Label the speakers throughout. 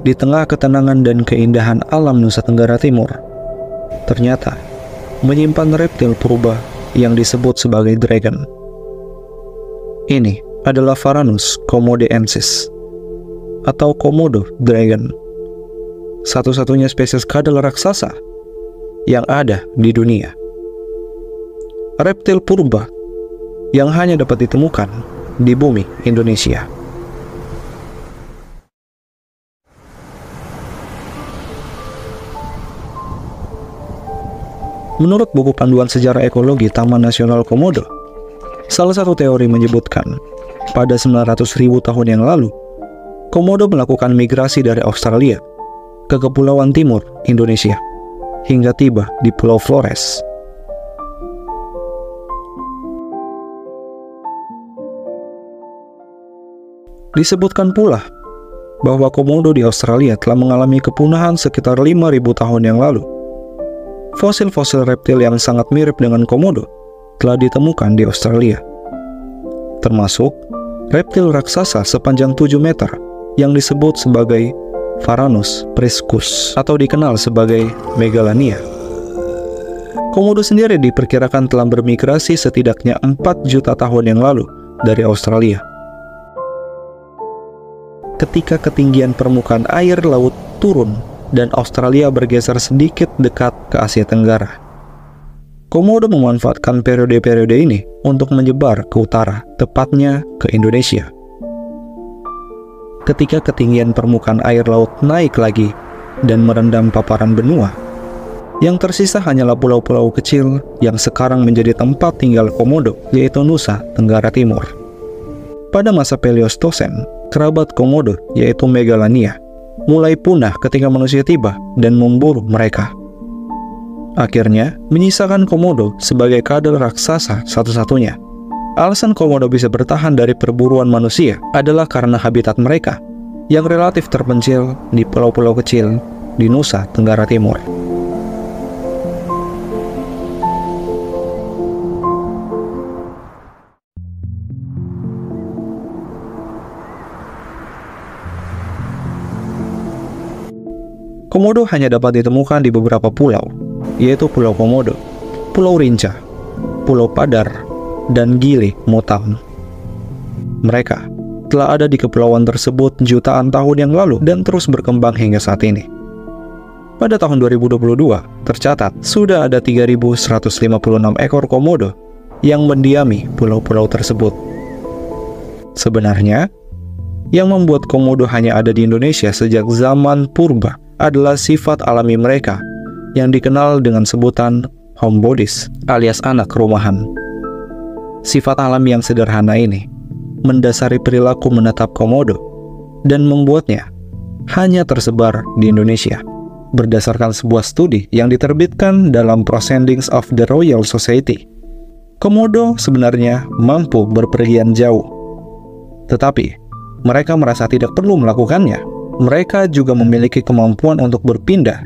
Speaker 1: Di tengah ketenangan dan keindahan alam Nusa Tenggara Timur, ternyata menyimpan reptil purba yang disebut sebagai dragon. Ini adalah Varanus komodoensis atau komodo dragon, satu-satunya spesies kadal raksasa yang ada di dunia. Reptil purba yang hanya dapat ditemukan di bumi Indonesia. Menurut buku panduan sejarah ekologi Taman Nasional Komodo, salah satu teori menyebutkan pada 900.000 tahun yang lalu, komodo melakukan migrasi dari Australia ke Kepulauan Timur Indonesia hingga tiba di Pulau Flores. Disebutkan pula bahwa komodo di Australia telah mengalami kepunahan sekitar 5.000 tahun yang lalu. Fosil-fosil reptil yang sangat mirip dengan komodo telah ditemukan di Australia, termasuk reptil raksasa sepanjang 7 meter yang disebut sebagai Varanus priscus atau dikenal sebagai Megalania. Komodo sendiri diperkirakan telah bermigrasi setidaknya 4 juta tahun yang lalu dari Australia. Ketika ketinggian permukaan air laut turun dan Australia bergeser sedikit dekat ke Asia Tenggara, komodo memanfaatkan periode-periode ini untuk menyebar ke utara, tepatnya ke Indonesia. Ketika ketinggian permukaan air laut naik lagi dan merendam paparan benua, yang tersisa hanyalah pulau-pulau kecil yang sekarang menjadi tempat tinggal komodo, yaitu Nusa Tenggara Timur. Pada masa Paleostosen, kerabat komodo, yaitu Megalania, mulai punah ketika manusia tiba dan memburu mereka. Akhirnya, menyisakan komodo sebagai kadal raksasa satu-satunya. Alasan komodo bisa bertahan dari perburuan manusia adalah karena habitat mereka yang relatif terpencil di pulau-pulau kecil di Nusa Tenggara Timur. Komodo hanya dapat ditemukan di beberapa pulau, yaitu Pulau Komodo, Pulau Rinca, Pulau Padar, dan Gili Motang. Mereka telah ada di kepulauan tersebut jutaan tahun yang lalu dan terus berkembang hingga saat ini. Pada tahun 2022, tercatat sudah ada 3.156 ekor komodo yang mendiami pulau-pulau tersebut. Sebenarnya, yang membuat komodo hanya ada di Indonesia sejak zaman purba adalah sifat alami mereka yang dikenal dengan sebutan homebodies alias anak rumahan. Sifat alam yang sederhana ini mendasari perilaku menetap komodo dan membuatnya hanya tersebar di Indonesia. Berdasarkan sebuah studi yang diterbitkan dalam Proceedings of the Royal Society, komodo sebenarnya mampu berpergian jauh, tetapi mereka merasa tidak perlu melakukannya. Mereka juga memiliki kemampuan untuk berpindah,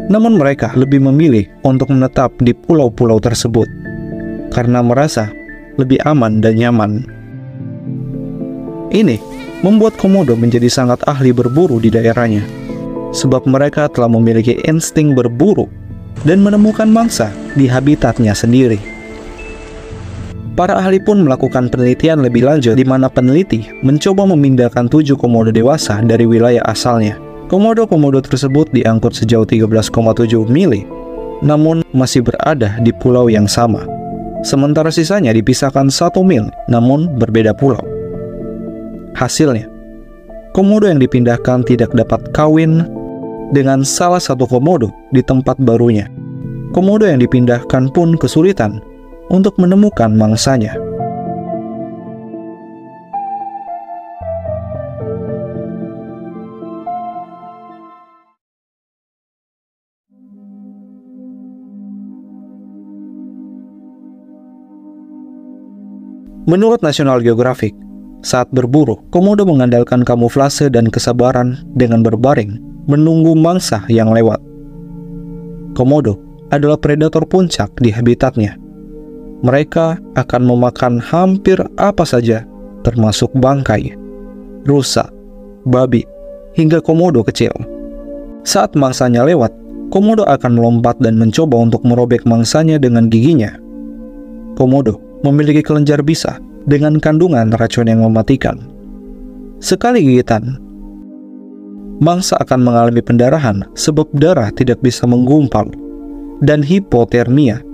Speaker 1: namun mereka lebih memilih untuk menetap di pulau-pulau tersebut karena merasa lebih aman dan nyaman. Ini membuat komodo menjadi sangat ahli berburu di daerahnya, sebab mereka telah memiliki insting berburu dan menemukan mangsa di habitatnya sendiri. Para ahli pun melakukan penelitian lebih lanjut di mana peneliti mencoba memindahkan 7 komodo dewasa dari wilayah asalnya. Komodo-komodo tersebut diangkut sejauh 13,7 mili, namun masih berada di pulau yang sama. Sementara sisanya dipisahkan 1 mil, namun berbeda pulau. Hasilnya, komodo yang dipindahkan tidak dapat kawin dengan salah satu komodo di tempat barunya. Komodo yang dipindahkan pun kesulitan untuk menemukan mangsanya. Menurut National Geographic, saat berburu, komodo mengandalkan kamuflase dan kesabaran dengan berbaring menunggu mangsa yang lewat. Komodo adalah predator puncak di habitatnya. Mereka akan memakan hampir apa saja, termasuk bangkai, rusa, babi, hingga komodo kecil. Saat mangsanya lewat, komodo akan melompat dan mencoba untuk merobek mangsanya dengan giginya. Komodo memiliki kelenjar bisa dengan kandungan racun yang mematikan. Sekali gigitan, mangsa akan mengalami pendarahan sebab darah tidak bisa menggumpal, dan hipotermia,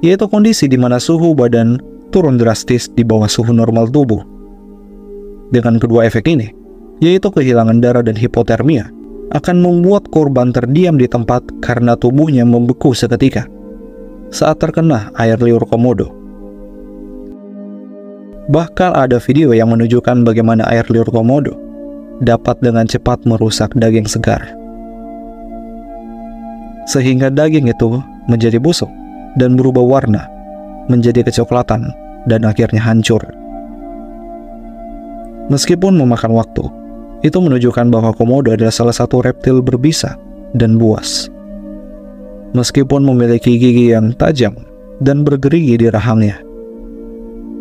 Speaker 1: yaitu kondisi di mana suhu badan turun drastis di bawah suhu normal tubuh. Dengan kedua efek ini, yaitu kehilangan darah dan hipotermia, akan membuat korban terdiam di tempat karena tubuhnya membeku seketika saat terkena air liur komodo. Bahkan ada video yang menunjukkan bagaimana air liur komodo dapat dengan cepat merusak daging segar, sehingga daging itu menjadi busuk dan berubah warna menjadi kecoklatan dan akhirnya hancur. Meskipun memakan waktu, itu menunjukkan bahwa komodo adalah salah satu reptil berbisa dan buas. Meskipun memiliki gigi yang tajam dan bergerigi di rahangnya,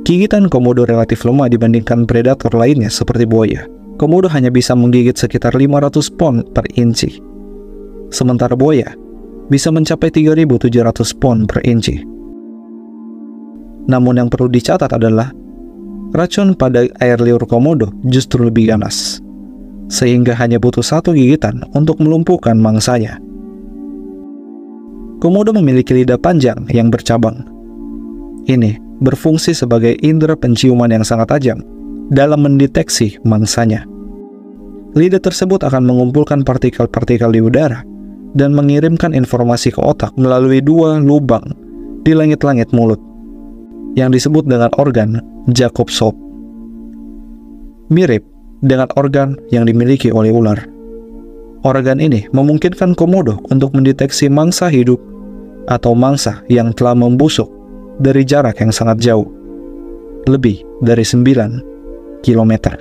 Speaker 1: gigitan komodo relatif lemah dibandingkan predator lainnya seperti buaya. Komodo hanya bisa menggigit sekitar 500 pon per inci, sementara buaya bisa mencapai 3.700 pon per inci. Namun yang perlu dicatat adalah racun pada air liur komodo justru lebih ganas, sehingga hanya butuh satu gigitan untuk melumpuhkan mangsanya. Komodo memiliki lidah panjang yang bercabang. Ini berfungsi sebagai indera penciuman yang sangat tajam dalam mendeteksi mangsanya. Lidah tersebut akan mengumpulkan partikel-partikel di udara dan mengirimkan informasi ke otak melalui dua lubang di langit-langit mulut yang disebut dengan organ Jacobson, mirip dengan organ yang dimiliki oleh ular. Organ ini memungkinkan komodo untuk mendeteksi mangsa hidup atau mangsa yang telah membusuk dari jarak yang sangat jauh, lebih dari 9 kilometer.